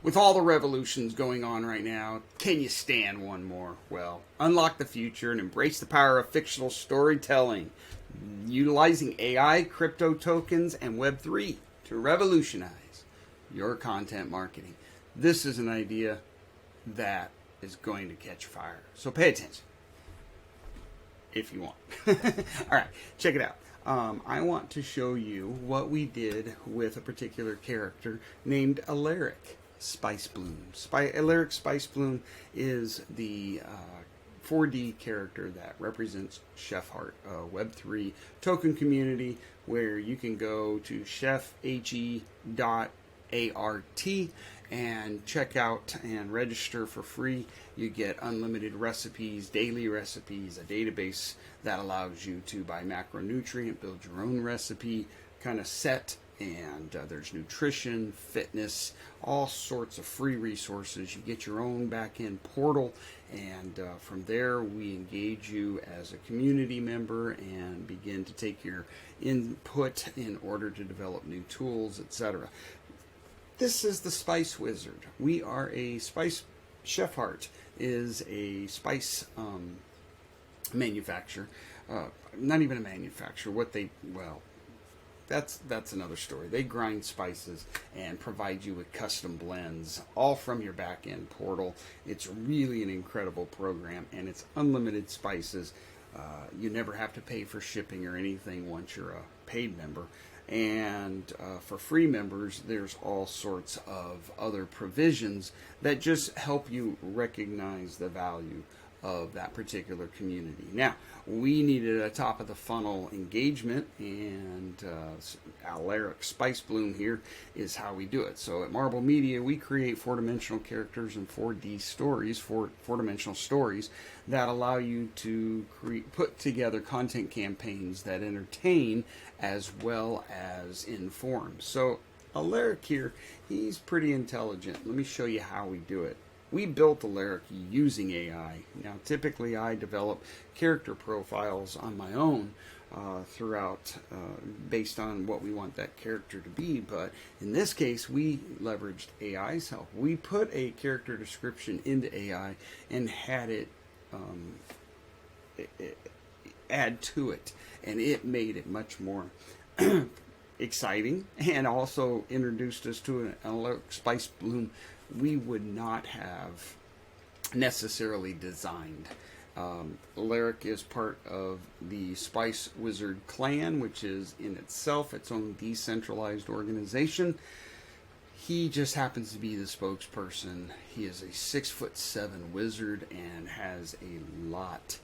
With all the revolutions going on right now, can you stand one more? Well, unlock the future and embrace the power of fictional storytelling, utilizing AI, crypto tokens, and Web3 to revolutionize your content marketing. This is an idea that is going to catch fire. So pay attention if you want. All right, check it out. I want to show you what we did with a particular character named Alaric Spice Bloom. Alaric Spice Bloom is the 4D character that represents ChefHeart, a Web3 token community where you can go to chefhe.art and check out and register for free. You get unlimited recipes, daily recipes, a database that allows you to buy macronutrient, build your own recipe kind of set, and there's nutrition, fitness, all sorts of free resources. You get your own back-end portal, and from there we engage you as a community member and begin to take your input in order to develop new tools, etc. This is the Spice Wizard. We are a spice. ChefHeart is a spice manufacturer. Not even a manufacturer. That's another story. They grind spices and provide you with custom blends, all from your back-end portal. It's really an incredible program, and it's unlimited spices. You never have to pay for shipping or anything once you're a paid member. And for free members, there's all sorts of other provisions that just help you recognize the value of that particular community. Now, we needed a top of the funnel engagement, and Alaric Spice Bloom here is how we do it. So at Marble Media, we create four-dimensional characters and 4D stories, four-dimensional stories that allow you to put together content campaigns that entertain as well as inform. So Alaric here, he's pretty intelligent. Let me show you how we do it. We built Alaric using AI. Now, typically I develop character profiles on my own throughout based on what we want that character to be, but in this case we leveraged AI's help. We put a character description into AI and had it add to it, and it made it much more exciting, and also introduced us to an Alaric Spice Bloom we would not have necessarily designed. Alaric is part of the Spice Wizard clan, which is in itself its own decentralized organization. He just happens to be the spokesperson. He is a 6'7" wizard and has a lot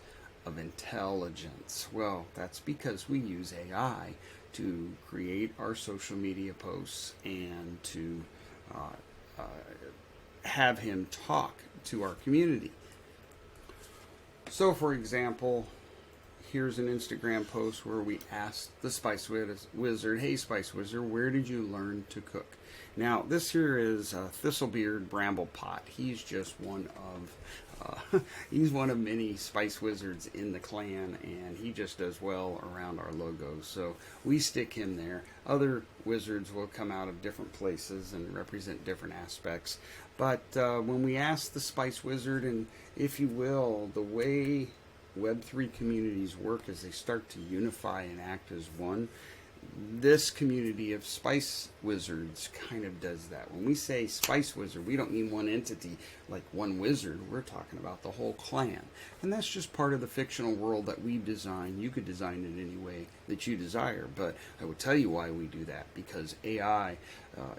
of intelligence. Well, that's because we use AI to create our social media posts and to have him talk to our community. So, for example, here's an Instagram post where we asked the Spice Wizard, "Hey Spice Wizard, where did you learn to cook?" Now, this here is Thistlebeard Bramblepot. He's just one of he's one of many Spice Wizards in the clan, and he just does well around our logo, so we stick him there. Other wizards will come out of different places and represent different aspects, but when we ask the Spice Wizard, and if you will, the way Web3 communities work is they start to unify and act as one. This community of Spice Wizards kind of does that. When we say Spice Wizard, we don't mean one entity like one wizard. We're talking about the whole clan. And that's just part of the fictional world that we've designed. You could design it any way that you desire, but I will tell you why we do that. Because AI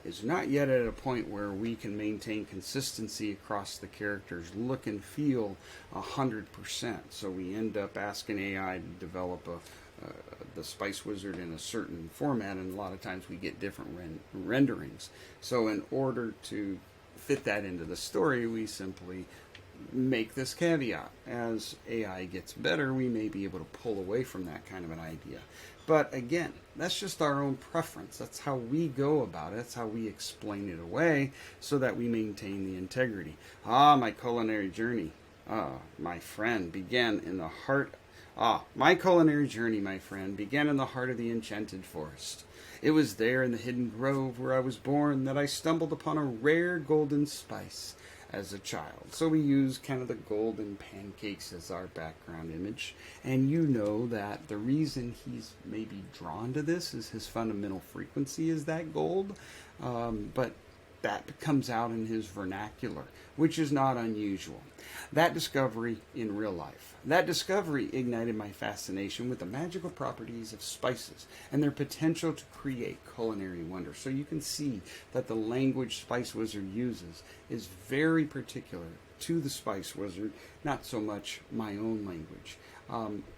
is not yet at a point where we can maintain consistency across the characters, look and feel 100%. So we end up asking AI to develop the Spice Wizard in a certain format, and a lot of times we get different renderings. So in order to fit that into the story, we simply make this caveat. As AI gets better, we may be able to pull away from that kind of an idea. But again, that's just our own preference. That's how we go about it. That's how we explain it away so that we maintain the integrity. My culinary journey, my friend, began in the heart My culinary journey, my friend, began in the heart of the enchanted forest. It was there in the hidden grove where I was born that I stumbled upon a rare golden spice as a child. So we use kind of the golden pancakes as our background image. And you know that the reason he's maybe drawn to this is his fundamental frequency is that gold. But that comes out in his vernacular, which is not unusual. That discovery in real life. That discovery ignited my fascination with the magical properties of spices and their potential to create culinary wonder. So you can see that the language Spice Wizard uses is very particular to the Spice Wizard, not so much my own language.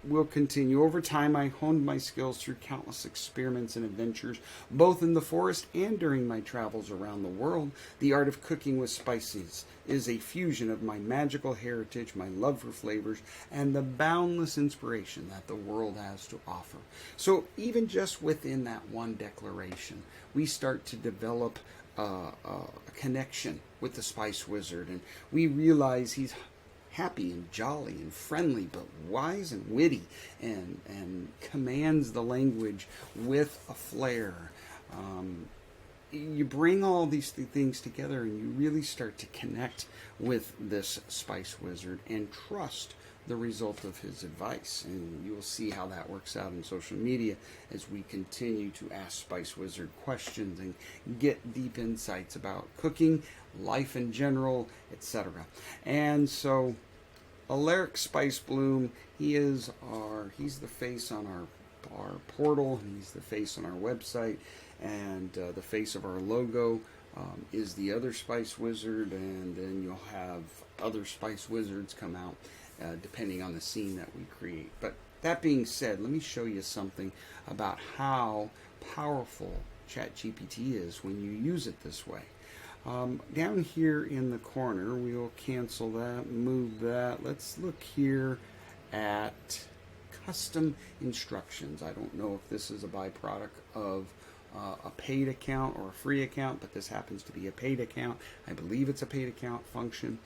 We'll continue. Over time, I honed my skills through countless experiments and adventures, both in the forest and during my travels around the world. The art of cooking with spices is a fusion of my magical heritage, my love for flavors, and the boundless inspiration that the world has to offer. So even just within that one declaration, we start to develop a connection with the Spice Wizard, and we realize he's happy and jolly and friendly, but wise and witty, and commands the language with a flair. You bring all these things together and you really start to connect with this Spice Wizard and trust the result of his advice. And you will see how that works out in social media as we continue to ask Spice Wizard questions and get deep insights about cooking, life in general, etc. And so Alaric Spice Bloom, he's the face on our portal, he's the face on our website, and the face of our logo is the other Spice Wizard, and then you'll have other Spice Wizards come out depending on the scene that we create. But that being said, let me show you something about how powerful ChatGPT is when you use it this way. Down here in the corner, we'll cancel that, move that. Let's look here at custom instructions. I don't know if this is a byproduct of a paid account or a free account, but this happens to be a paid account. I believe it's a paid account function.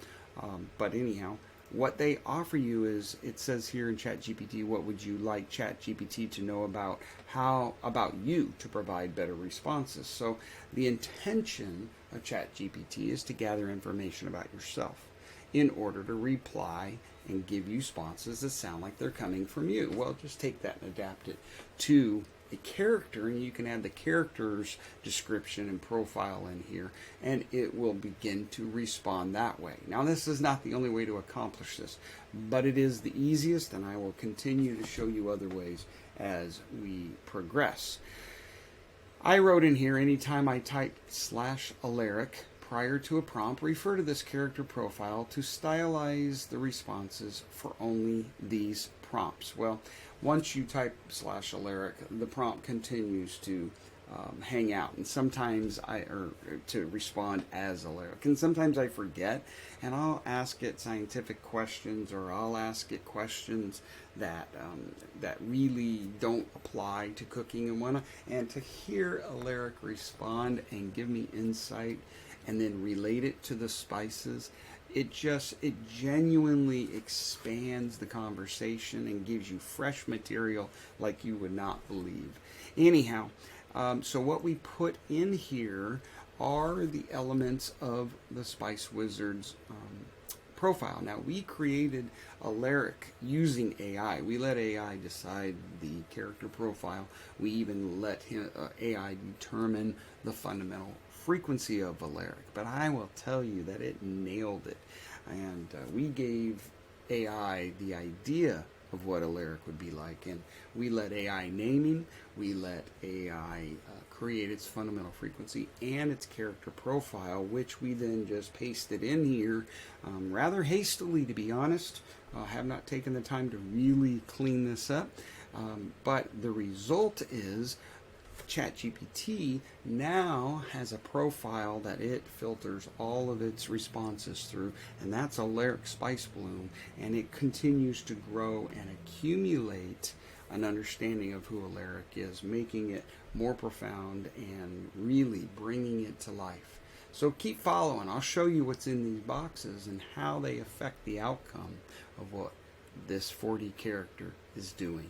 But anyhow, what they offer you is, it says here in ChatGPT, what would you like ChatGPT to know about you to provide better responses? So the intention of ChatGPT is to gather information about yourself in order to reply and give you responses that sound like they're coming from you. Well, just take that and adapt it to a character, and you can add the character's description and profile in here, and it will begin to respond that way. Now, this is not the only way to accomplish this, but it is the easiest, and I will continue to show you other ways as we progress. I wrote in here, anytime I type /Alaric prior to a prompt, refer to this character profile to stylize the responses for only these prompts. Well, once you type /Alaric, the prompt continues to hang out, and sometimes to respond as Alaric, and sometimes I forget, and I'll ask it scientific questions, or I'll ask it questions that really don't apply to cooking and whatnot, and to hear Alaric respond and give me insight, and then relate it to the spices. It genuinely expands the conversation and gives you fresh material like you would not believe. Anyhow, so what we put in here are the elements of the Spice Wizard's profile. Now, we created Alaric using AI. We let AI decide the character profile. We even let AI determine the fundamental frequency of Alaric. But I will tell you that it nailed it. And we gave AI the idea of what Alaric would be like, and we let AI naming, we let AI create its fundamental frequency and its character profile, which we then just pasted in here rather hastily, to be honest. I have not taken the time to really clean this up, but the result is ChatGPT now has a profile that it filters all of its responses through, and that's Alaric Spice Bloom, and it continues to grow and accumulate an understanding of who Alaric is, making it more profound and really bringing it to life. So keep following. I'll show you what's in these boxes and how they affect the outcome of what this 40 character is doing.